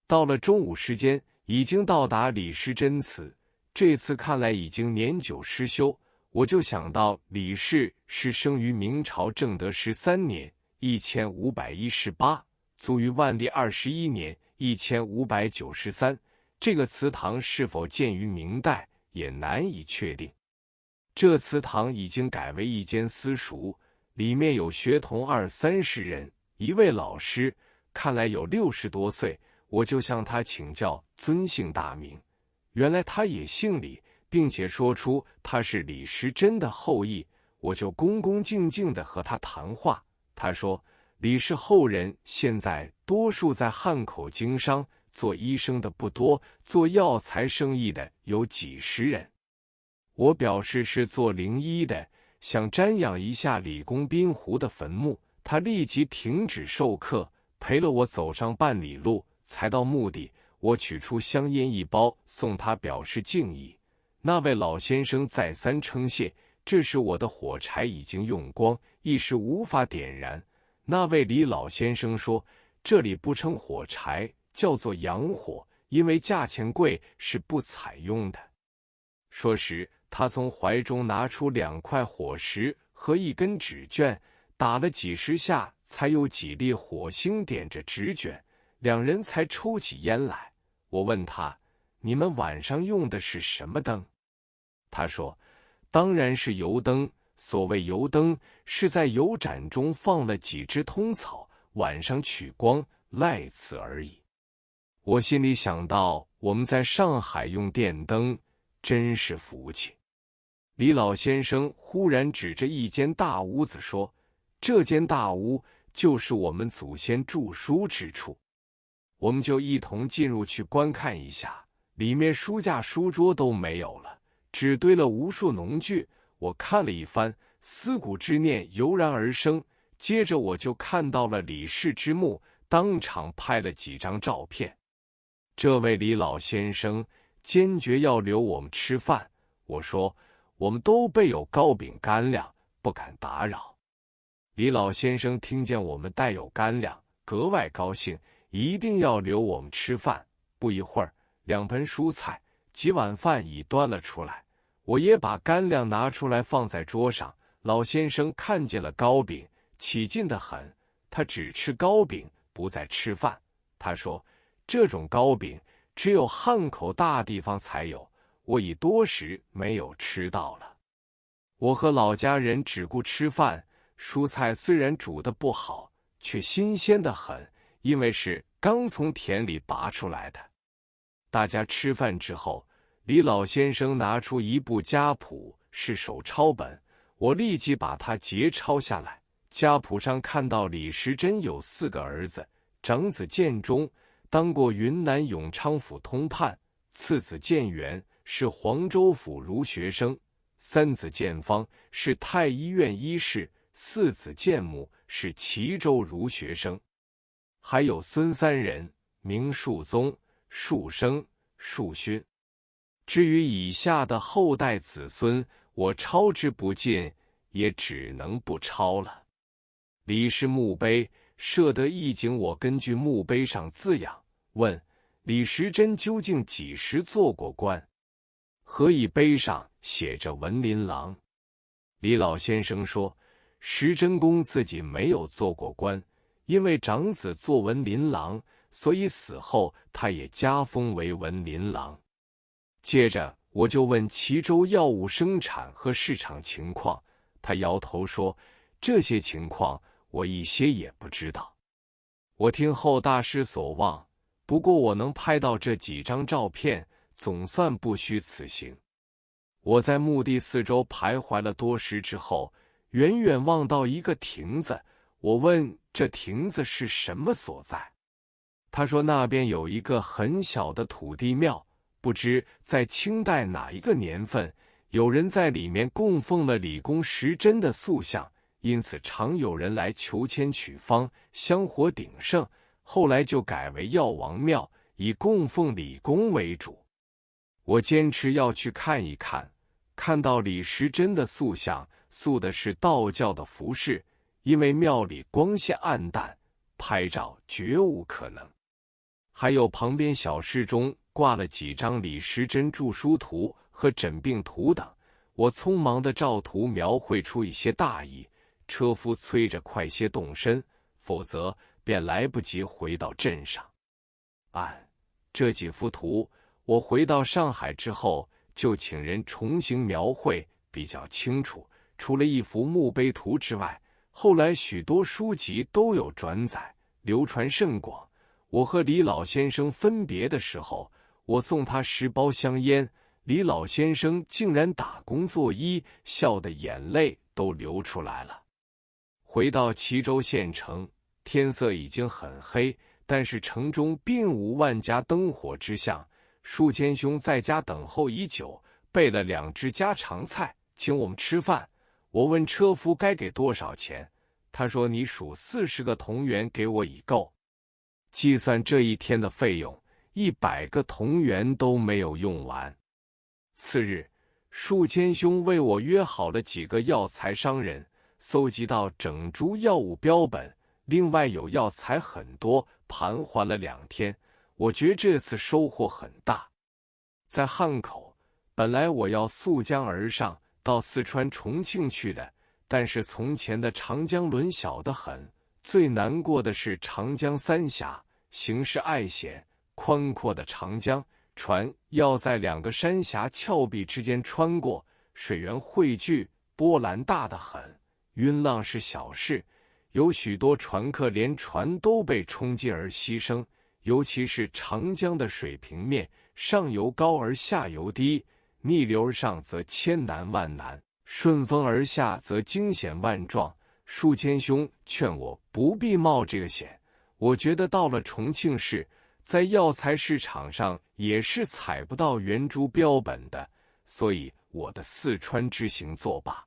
到了中午时间，已经到达李时珍祠。这次看来已经年久失修，我就想到李氏是生于明朝正德13年1518，卒于万历21年1593。这个祠堂是否建于明代，也难以确定。这祠堂已经改为一间私塾，里面有学童20-30人，一位老师，看来有60多岁。我就向他请教尊姓大名，原来他也姓李，并且说出他是李时珍的后裔。我就恭恭敬敬地和他谈话。他说李氏后人现在多数在汉口经商，做医生的不多，做药材生意的有几10人。我表示是做灵医的，想瞻仰一下李公滨湖的坟墓。他立即停止授课，陪了我走上半里路，才到墓地。我取出香烟1包送他表示敬意。那位老先生再三称谢，这时我的火柴已经用光，一时无法点燃。那位李老先生说，这里不称火柴，叫做洋火，因为价钱贵，是不采用的。说时，他从怀中拿出2块火石和1根纸卷，打了几10下，才有几粒火星点着纸卷，两人才抽起烟来。我问他，你们晚上用的是什么灯？他说，当然是油灯。所谓油灯，是在油盏中放了几枝通草，晚上取光，赖此而已。我心里想到，我们在上海用电灯，真是福气。李老先生忽然指着一间大屋子说，这间大屋就是我们祖先著书之处。我们就一同进入去观看一下，里面书架书桌都没有了，只堆了无数农具。我看了一番，思古之念油然而生。接着我就看到了李氏之墓，当场拍了几张照片。这位李老先生坚决要留我们吃饭。我说，我们都备有糕饼干粮，不敢打扰。李老先生听见我们带有干粮，格外高兴，一定要留我们吃饭。不一会儿，2盆蔬菜、几碗饭已端了出来。我也把干粮拿出来放在桌上。老先生看见了糕饼，起劲得很，他只吃糕饼，不再吃饭。他说，这种糕饼只有汉口大地方才有，我已多时没有吃到了。我和老家人只顾吃饭，蔬菜虽然煮得不好，却新鲜得很，因为是刚从田里拔出来的。大家吃饭之后，李老先生拿出一部家谱，是手抄本，我立即把它截抄下来。家谱上看到李时珍有4个儿子，长子建忠当过云南永昌府通判，次子建元是黄州府儒学生，3子建方是太医院医士，4子建母是齐州儒学生。还有孙3人，名树宗、树生、树勋。至于以下的后代子孙，我抄之不尽，也只能不抄了。李氏墓碑设得一景，我根据墓碑上字样问李时珍究竟几时做过官，何以碑上写着文林郎？李老先生说，时珍公自己没有做过官，因为长子做文林郎，所以死后他也加封为文林郎。接着我就问齐州药物生产和市场情况，他摇头说，这些情况我一些也不知道。我听后大失所望，不过我能拍到这几张照片，总算不虚此行。我在墓地4周徘徊了多时之后，远远望到一个亭子，我问这亭子是什么所在。他说那边有一个很小的土地庙，不知在清代哪一个年份，有人在里面供奉了李公时珍的塑像，因此常有人来求签取方，香火鼎盛，后来就改为药王庙，以供奉李公为主。我坚持要去看一看，看到李时珍的塑像，塑的是道教的服饰，因为庙里光线暗淡，拍照绝无可能。还有旁边小室中挂了几张李时珍著书图和诊病图等。我匆忙地照图描绘出一些大意，车夫催着快些动身，否则便来不及回到镇上。按这几幅图，我回到上海之后就请人重新描绘，比较清楚。除了一幅墓碑图之外，后来许多书籍都有转载，流传甚广。我和李老先生分别的时候，我送他10包香烟，李老先生竟然打工作揖，笑得眼泪都流出来了。回到齐州县城，天色已经很黑，但是城中并无万家灯火之象。树谦兄在家等候已久，备了2只家常菜，请我们吃饭。我问车夫该给多少钱，他说你数40个铜元给我已够。计算这一天的费用，100个铜元都没有用完。次日，树谦兄为我约好了几个药材商人，搜集到整株药物标本，另外有药材很多，盘桓了2天。我觉这次收获很大。在汉口，本来我要溯江而上到四川重庆去的，但是从前的长江轮小得很，最难过的是长江三峡，形势碍险，宽阔的长江，船要在2个山峡峭壁之间穿过，水源汇聚，波澜大得很，晕浪是小事，有许多船客连船都被冲击而牺牲。尤其是长江的水平面，上游高而下游低，逆流而上则千难万难，顺风而下则惊险万状。树谦兄劝我不必冒这个险，我觉得到了重庆市，在药材市场上也是采不到圆珠标本的，所以我的四川之行作罢。